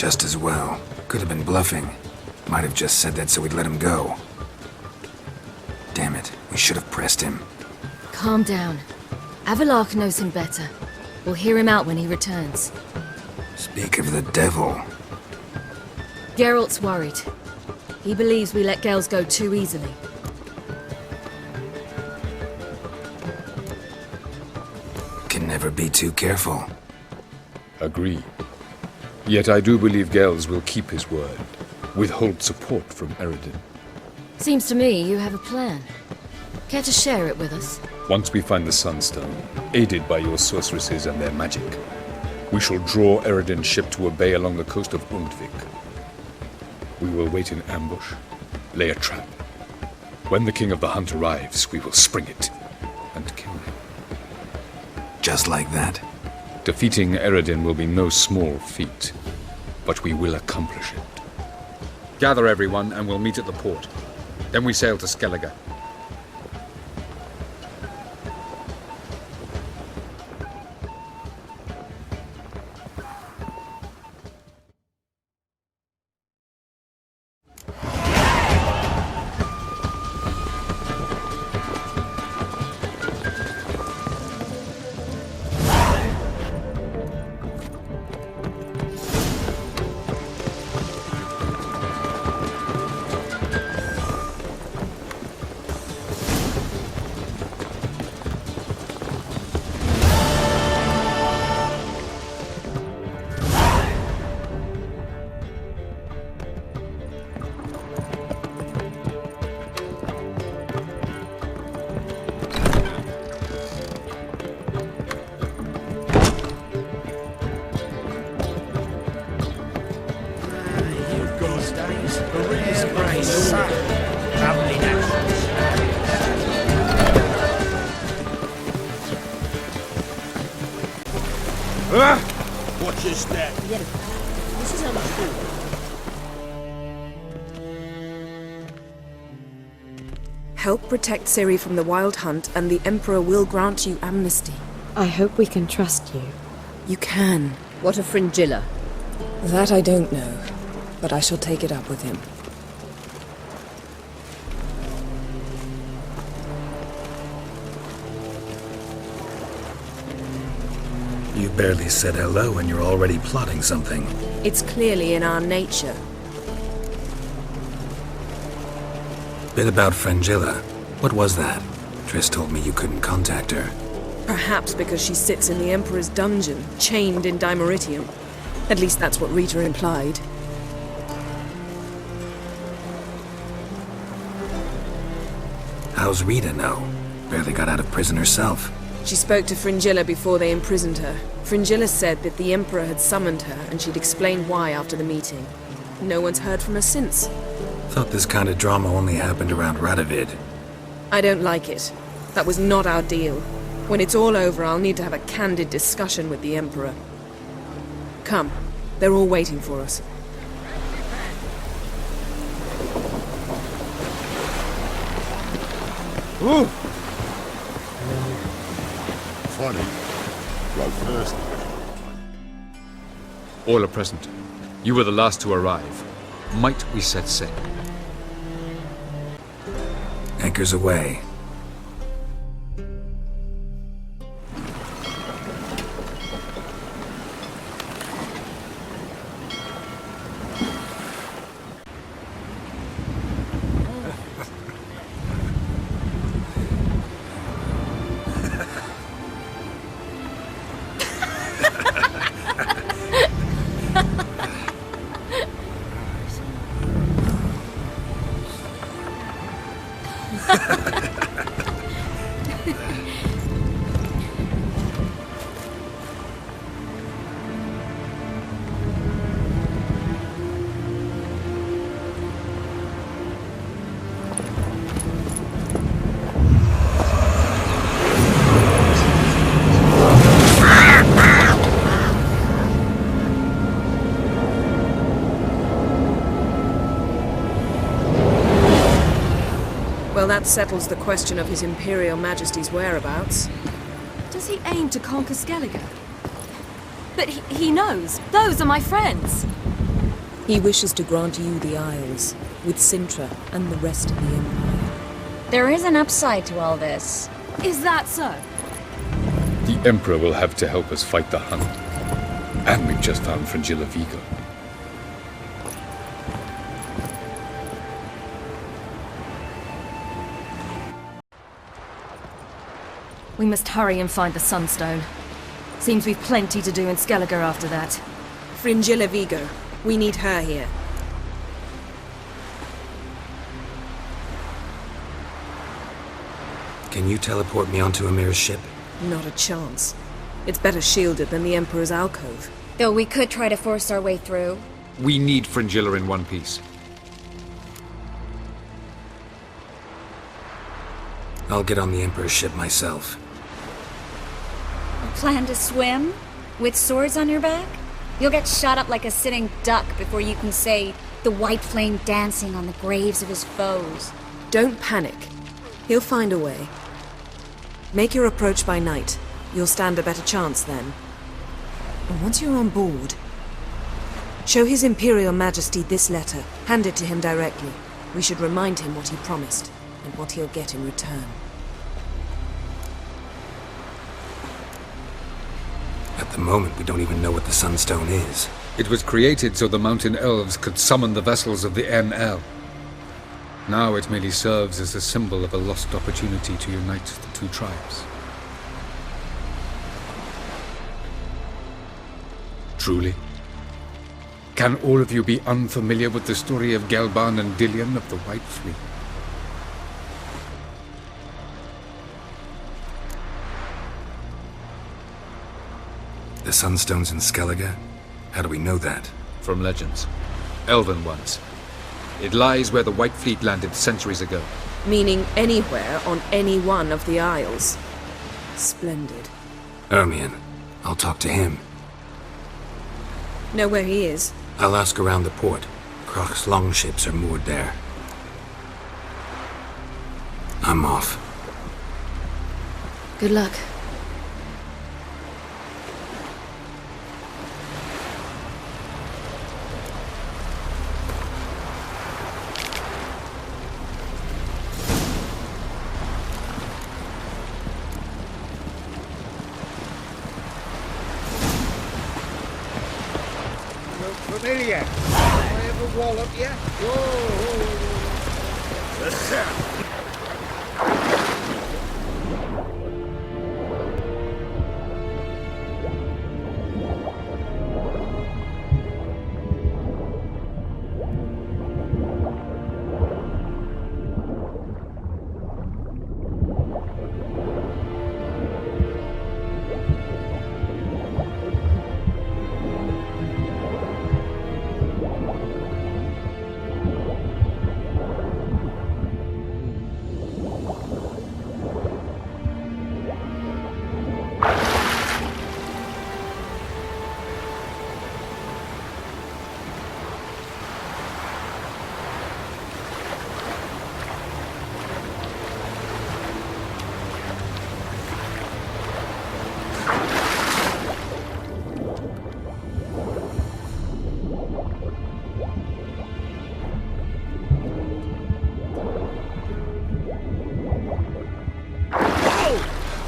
Just as well. Could have been bluffing. Might have just said that so we'd let him go. Damn it, we should have pressed him. Calm down. Avalark knows him better. We'll hear him out when he returns. Speak of the devil. Geralt's worried. He believes we let girls go too easily. Can never be too careful. Agree. Yet I do believe Gels will keep his word. Withhold support from Eredin. Seems to me you have a plan. Care to share it with us? Once we find the Sunstone, aided by your sorceresses and their magic, we shall draw Eredin's ship to a bay along the coast of Undvik. We will wait in ambush, lay a trap. When the King of the Hunt arrives, we will spring it and kill him. Just like that. Defeating Eredin will be no small feat, but we will accomplish it. Gather everyone and we'll meet at the port. Then we sail to Skellige. Watch your step. This is untrue. Help protect Ciri from the Wild Hunt, and the Emperor will grant you amnesty. I hope we can trust you. You can. What of Fringilla? That I don't know, but I shall take it up with him. You barely said hello and you're already plotting something. It's clearly in our nature. Bit about Fringilla. What was that? Triss told me you couldn't contact her. Perhaps because she sits in the Emperor's dungeon, chained in Dimeritium. At least that's what Rita implied. How's Rita know? Barely got out of prison herself. She spoke to Fringilla before they imprisoned her. Fringilla said that the Emperor had summoned her, and she'd explain why after the meeting. No one's heard from her since. Thought this kind of drama only happened around Radovid. I don't like it. That was not our deal. When it's all over, I'll need to have a candid discussion with the Emperor. Come. They're all waiting for us. Ooh. Funny. Go first. All are present. You were the last to arrive. Might we set sail? Anchors away. Well, that settles the question of His Imperial Majesty's whereabouts. Does he aim to conquer Skellige? But he knows. Those are my friends. He wishes to grant you the Isles, with Sintra and the rest of the Empire. There is an upside to all this. Is that so? The Emperor will have to help us fight the Hunt. And we've just found Fringilla Vigo. We must hurry and find the Sunstone. Seems we've plenty to do in Skellige after that. Fringilla Vigo. We need her here. Can you teleport me onto Amir's ship? Not a chance. It's better shielded than the Emperor's alcove. Though we could try to force our way through. We need Fringilla in one piece. I'll get on the Emperor's ship myself. Plan to swim? With swords on your back? You'll get shot up like a sitting duck before you can say the white flame dancing on the graves of his foes. Don't panic. He'll find a way. Make your approach by night. You'll stand a better chance then. And once you're on board, show His Imperial Majesty this letter. Hand it to him directly. We should remind him what he promised, and what he'll get in return. At the moment, we don't even know what the Sunstone is. It was created so the Mountain Elves could summon the vessels of the ML. Now it merely serves as a symbol of a lost opportunity to unite the two tribes. Truly? Can all of you be unfamiliar with the story of Gelban and Dillion of the White Fleet? The Sunstone's in Skellige? How do we know that? From legends. Elven ones. It lies where the White Fleet landed centuries ago. Meaning anywhere on any one of the Isles. Splendid. Ermion. I'll talk to him. Know where he is? I'll ask around the port. Krach's longships are moored there. I'm off. Good luck. Familiar. I ever wallop you? Whoa.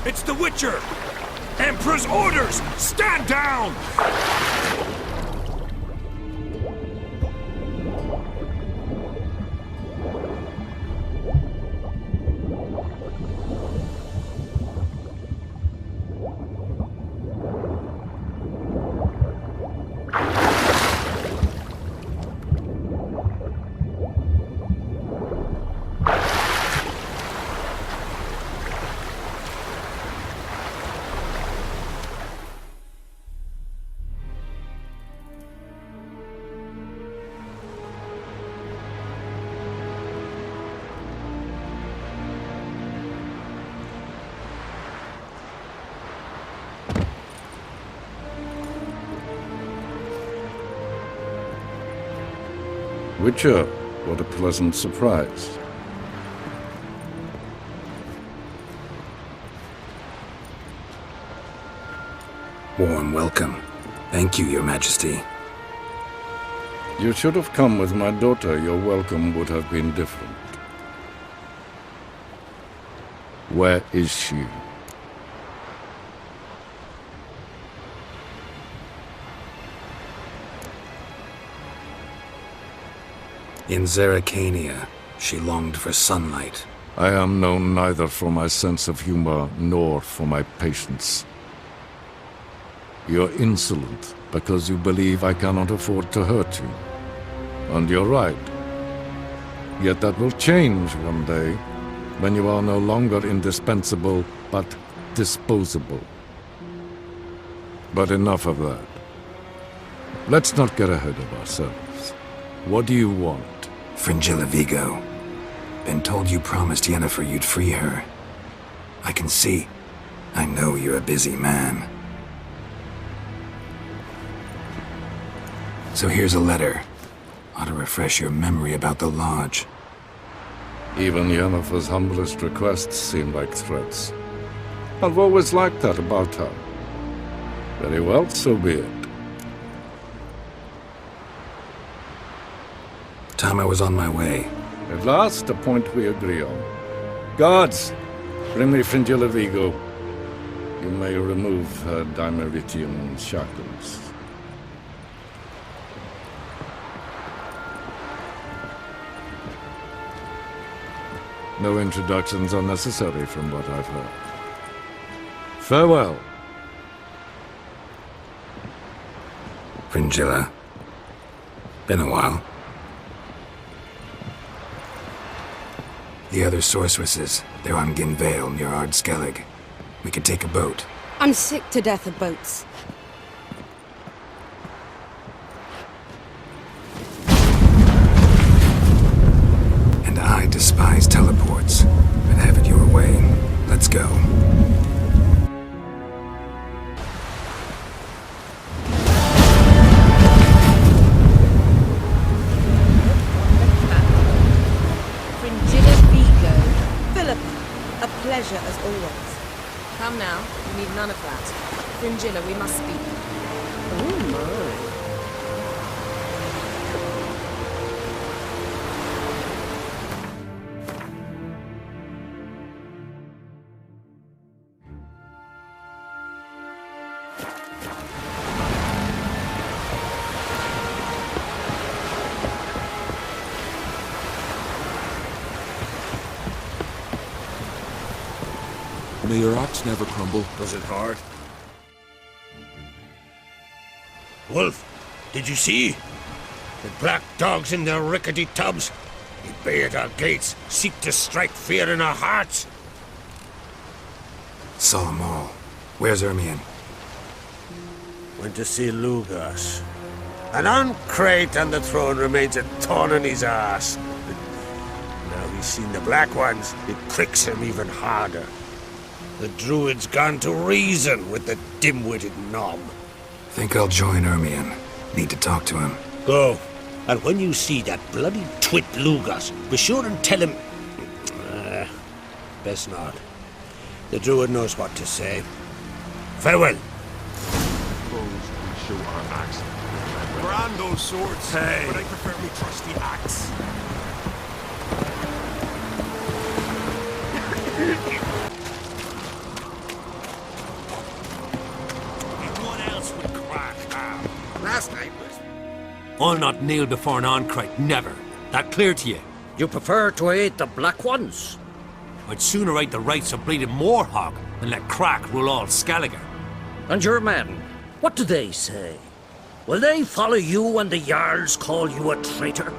It's the Witcher! Emperor's orders! Stand down! Witcher, what a pleasant surprise. Warm welcome. Thank you, Your Majesty. You should have come with my daughter. Your welcome would have been different. Where is she? In Zeracania, she longed for sunlight. I am known neither for my sense of humor nor for my patience. You're insolent because you believe I cannot afford to hurt you. And you're right. Yet that will change one day, when you are no longer indispensable, but disposable. But enough of that. Let's not get ahead of ourselves. What do you want? Fringilla Vigo. Been told you promised Yennefer you'd free her. I can see. I know you're a busy man. So here's a letter. Ought to refresh your memory about the Lodge. Even Yennefer's humblest requests seem like threats. I've always liked that about her. Very well, so be it. Time I was on my way. At last, a point we agree on. Guards, bring me Fringilla Vigo. You may remove her Dimeritian shackles. No introductions are necessary from what I've heard. Farewell. Fringilla. Been a while. The other sorceresses, they're on Ginvale near Ardskellig. We could take a boat. I'm sick to death of boats. And I despise teleports. But have it your way. Let's go. Pleasure as always. Come now, we need none of that. Fringilla, we must speak. Oh May your axe never crumble. Was it hard? Wolf, did you see? The black dogs in their rickety tubs. They bay at our gates, seek to strike fear in our hearts. Saw 'em all. Where's Ermion? Went to see Lugas. An uncrate on the throne remains a thorn in his ass. Now he's seen the black ones, it pricks him even harder. The druid's gone to reason with the dim-witted knob. Think I'll join Ermion. Need to talk to him. Go. And when you see that bloody twit Lugas, be sure and tell him... best not. The druid knows what to say. Farewell. Suppose we show our axe. Brand those swords. Hey. But I prefer me trusty axe. Last night was... I'll not kneel before an Oncrite, never. That clear to you? You prefer to aid the black ones? I'd sooner aid the rights of bleeding Moorhog than let Crack rule all Skelliger. And your men, what do they say? Will they follow you when the Jarls call you a traitor?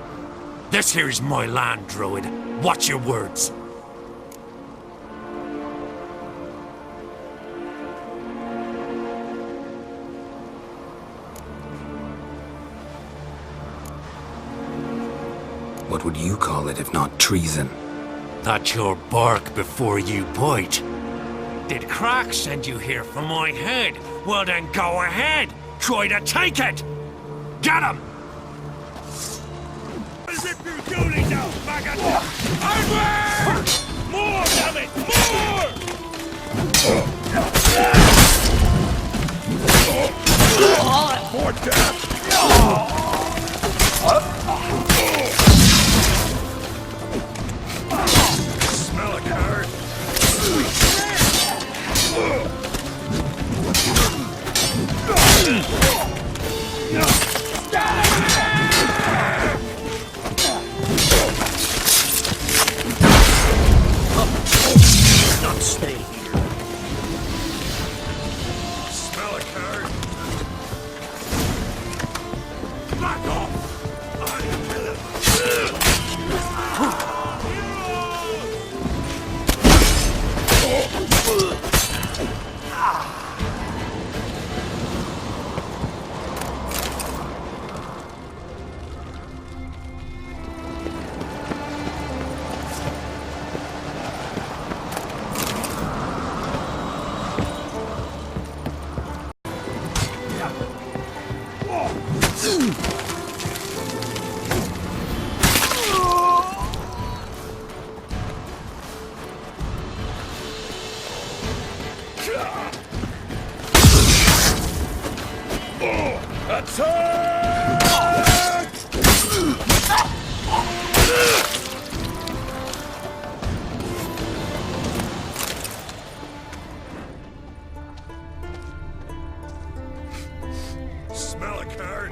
This here's my land, Druid. Watch your words. What would you call it if not treason? That's your bark before you bite. Did Crack send you here for my head? Well then go ahead! Try to take it! Get him! Zip your duty now, maggot! Hardware! More, damn it! More! For death! Not stay here. Smell a card. Back off. Smell a card.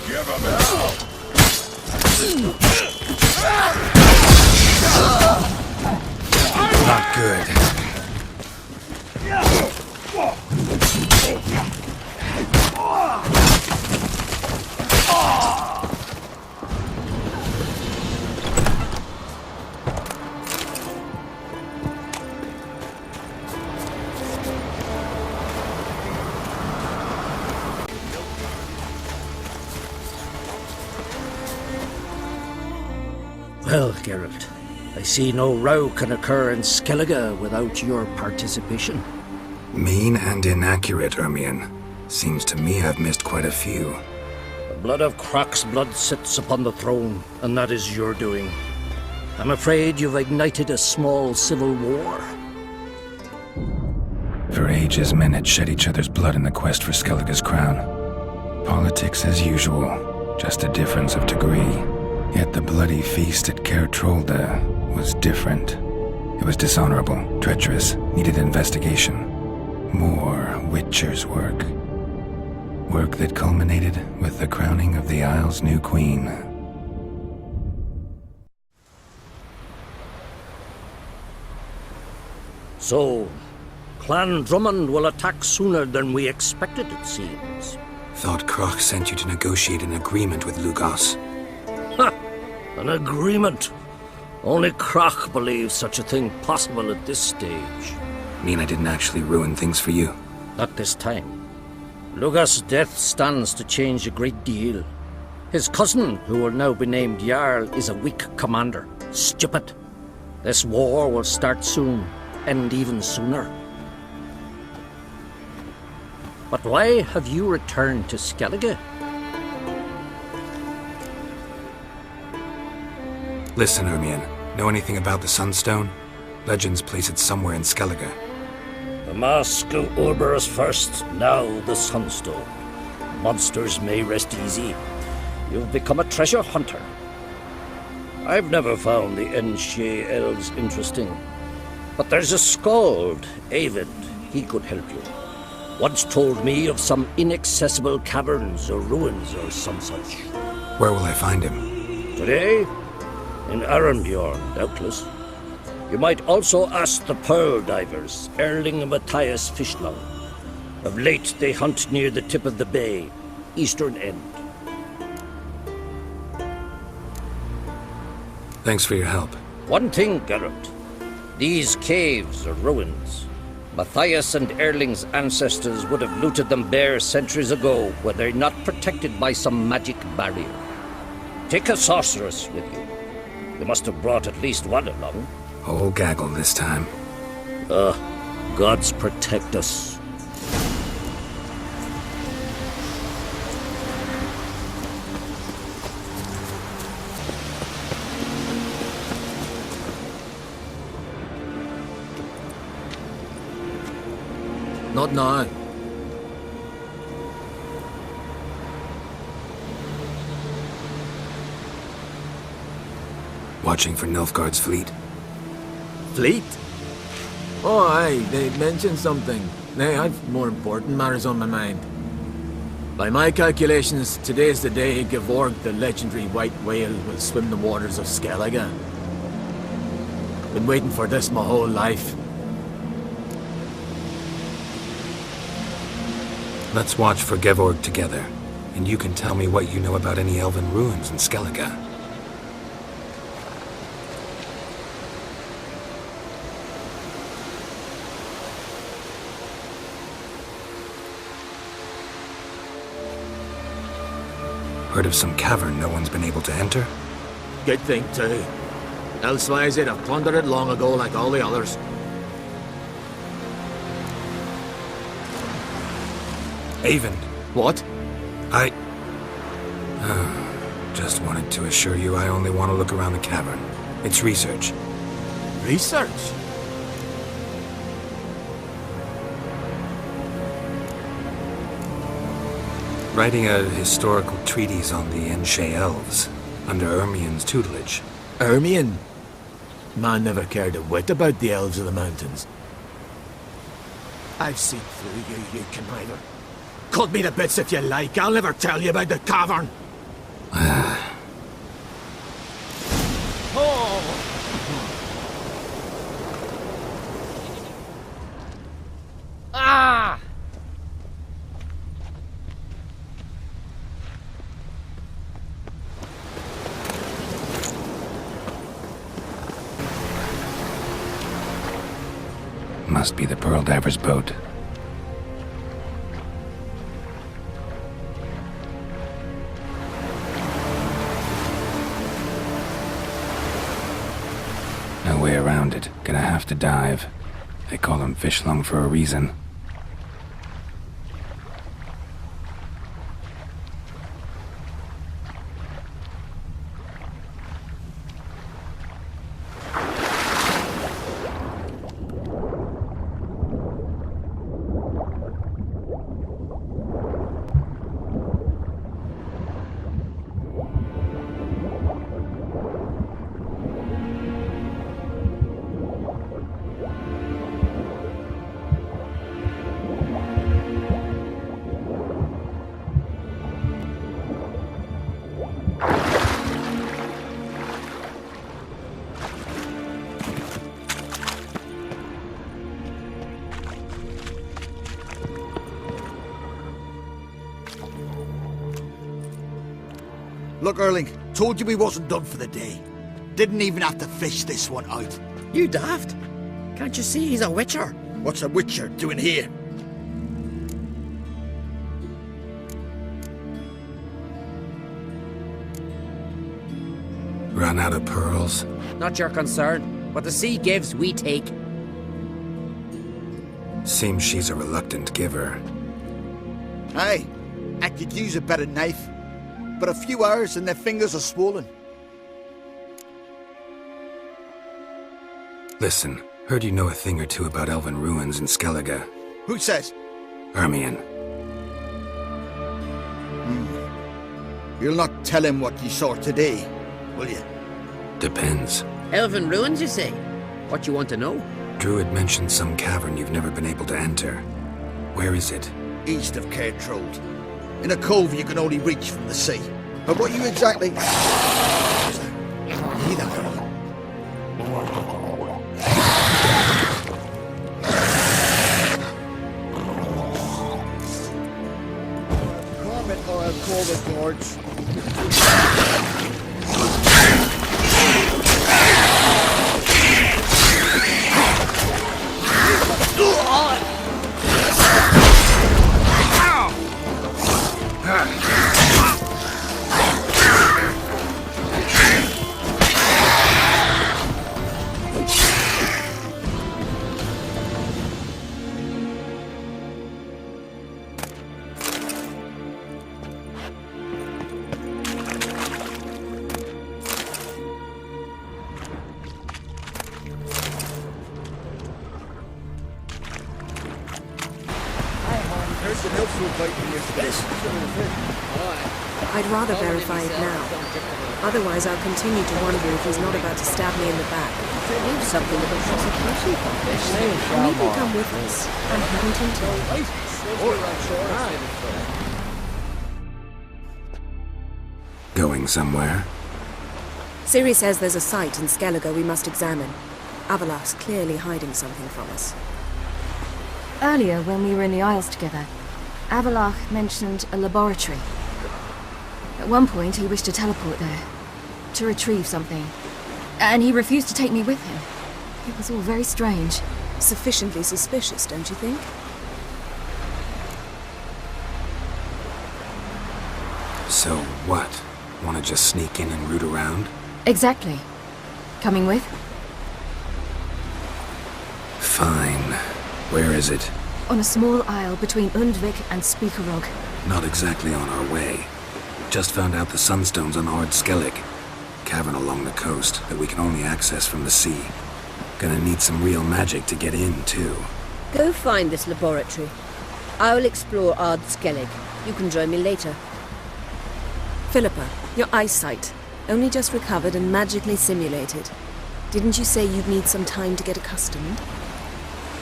Give him hell. Not good. Well, Geralt, I see no row can occur in Skellige without your participation. Mean and inaccurate, Ermion. Seems to me I've missed quite a few. The blood of Croc's blood sits upon the throne, and that is your doing. I'm afraid you've ignited a small civil war. For ages, men had shed each other's blood in the quest for Skellige's crown. Politics as usual, just a difference of degree. Yet the bloody feast at Caer Trolda was different. It was dishonorable, treacherous, needed investigation. More Witcher's work. Work that culminated with the crowning of the Isle's new queen. So, Clan Drummond will attack sooner than we expected, it seems. Thought Croc sent you to negotiate an agreement with Lugos. Ha! An agreement. Only Croc believes such a thing possible at this stage. Mean I didn't actually ruin things for you? Not this time. Lugos' death stands to change a great deal. His cousin, who will now be named Jarl, is a weak commander. Stupid. This war will start soon, end even sooner. But why have you returned to Skellige? Listen, Ermion. Know anything about the Sunstone? Legends place it somewhere in Skellige. The Mask of Urberus first, now the Sunstone. Monsters may rest easy. You've become a treasure hunter. I've never found the Enshe elves interesting. But there's a skald, Avid. He could help you. Once told me of some inaccessible caverns or ruins or some such. Where will I find him? Today? In Arenbjorn, doubtless. You might also ask the Pearl Divers, Erling and Matthias Fishnell. Of late, they hunt near the tip of the bay, eastern end. Thanks for your help. One thing, Geralt. These caves are ruins. Matthias and Erling's ancestors would have looted them bare centuries ago were they not protected by some magic barrier. Take a sorceress with you. You must have brought at least one along. Whole gaggle this time. Gods protect us. Not now. Watching for Nilfgaard's fleet? Fleet? Oh, aye, they mentioned something. Nay, I've more important matters on my mind. By my calculations, today's the day Gevorg, the legendary white whale, will swim the waters of Skellige. Been waiting for this my whole life. Let's watch for Gevorg together, and you can tell me what you know about any elven ruins in Skellige. Heard of some cavern no one's been able to enter? Good thing, too. Elsewise, they'd have plundered it long ago like all the others. Avon. What? Just wanted to assure you I only want to look around the cavern. It's research. Research? Writing a historical treatise on the Enshe elves, under Ermien's tutelage. Ermien? Man never cared a whit about the elves of the mountains. I've seen through you, you conniver. Cut me to bits if you like, I'll never tell you about the cavern. Must be the Pearl Diver's boat. No way around it. Gonna have to dive. They call them fish lung for a reason. Look, Erling, told you we wasn't done for the day. Didn't even have to fish this one out. You daft? Can't you see he's a witcher? What's a witcher doing here? Run out of pearls? Not your concern. What the sea gives, we take. Seems she's a reluctant giver. Aye, I could use a better knife. But a few hours and their fingers are swollen. Listen, heard you know a thing or two about elven ruins in Skellige. Who says? Ermien. You'll not tell him what you saw today, will you? Depends. Elven ruins, you say? What you want to know? Druid mentioned some cavern you've never been able to enter. Where is it? East of Cairtrold. In a cove you can only reach from the sea. But what you exactly... Neither girl. Corbett, I'll call the guards. There's an helpful bite in your face. I'd rather verify it now. Otherwise, I'll continue to wonder if he's not about to stab me in the back. Leave something of a prosecution confession. You can come with us. I'm heading to Going somewhere? Ciri says there's a site in Skellige we must examine. Avalok's clearly hiding something from us. Earlier, when we were in the Isles together, Avalok mentioned a laboratory. At one point, he wished to teleport there, to retrieve something. And he refused to take me with him. It was all very strange. Sufficiently suspicious, don't you think? So what? Want to just sneak in and root around? Exactly. Coming with? Fine. Where is it? On a small isle between Undvik and Speakerog. Not exactly on our way. Just found out the sunstone's on Ard Skellig. Cavern along the coast that we can only access from the sea. Gonna need some real magic to get in, too. Go find this laboratory. I'll explore Ard Skellig. You can join me later. Philippa, your eyesight. Only just recovered and magically simulated. Didn't you say you'd need some time to get accustomed?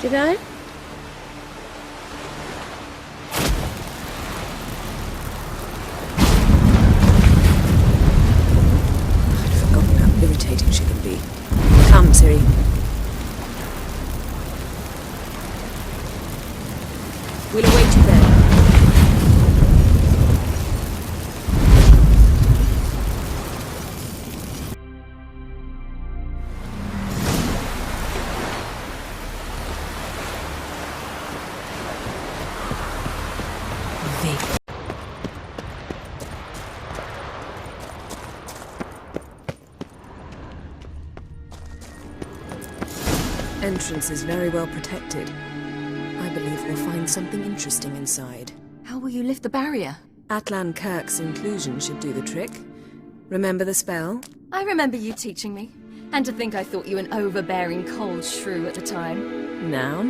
Did I? I'd forgotten how irritating she can be. Come, Ciri. We'll await you there. Entrance is very well protected. I believe we'll find something interesting inside. How will you lift the barrier? Atlan Kirk's inclusion should do the trick. Remember the spell? I remember you teaching me. And to think I thought you an overbearing cold shrew at the time. Now,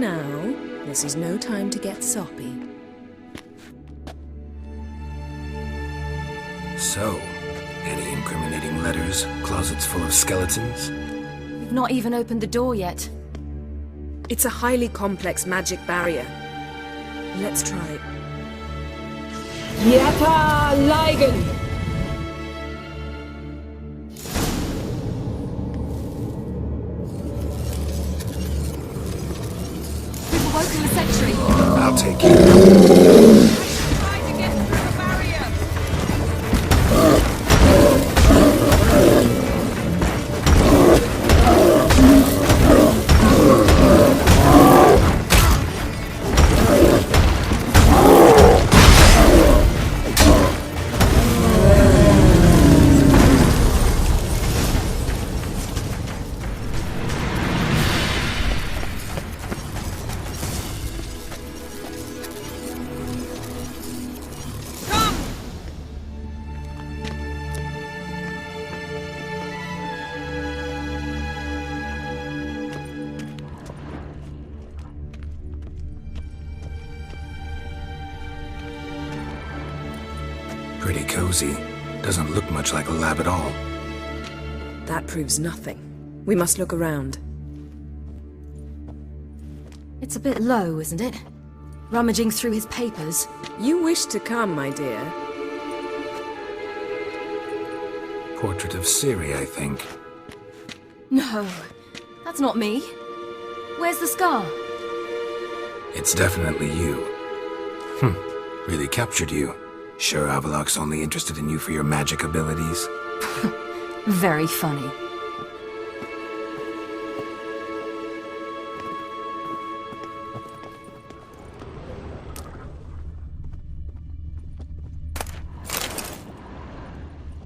this is no time to get soppy. So, any incriminating letters? Closets full of skeletons? We've not even opened the door yet. It's a highly complex magic barrier. Let's try it. Yata Ligen! We've awoken the sentry. I'll take you. Pretty cozy. Doesn't look much like a lab at all. That proves nothing. We must look around. It's a bit low, isn't it? Rummaging through his papers. You wish to come, my dear. Portrait of Ciri, I think. No, that's not me. Where's the scar? It's definitely you. Really captured you. Sure Avalok's only interested in you for your magic abilities? Very funny.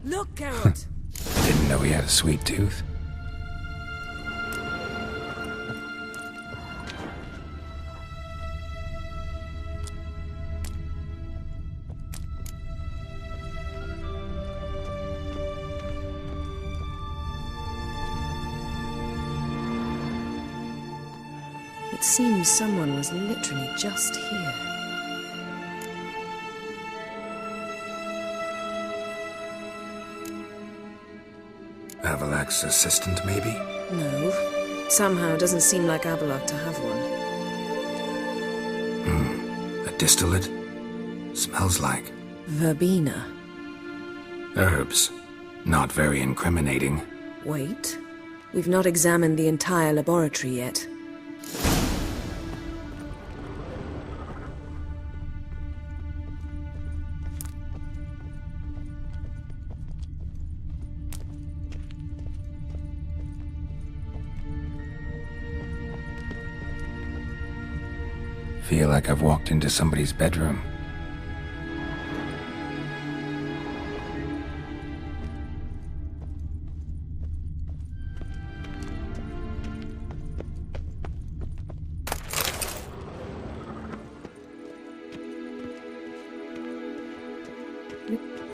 Look, Geralt! Didn't know he had a sweet tooth. It seems someone was literally just here. Avalak's assistant, maybe? No. Somehow it doesn't seem like Abelard to have one. A distillate? Smells like Verbena. herbs. Not very incriminating. Wait. We've not examined the entire laboratory yet. Feel like I've walked into somebody's bedroom.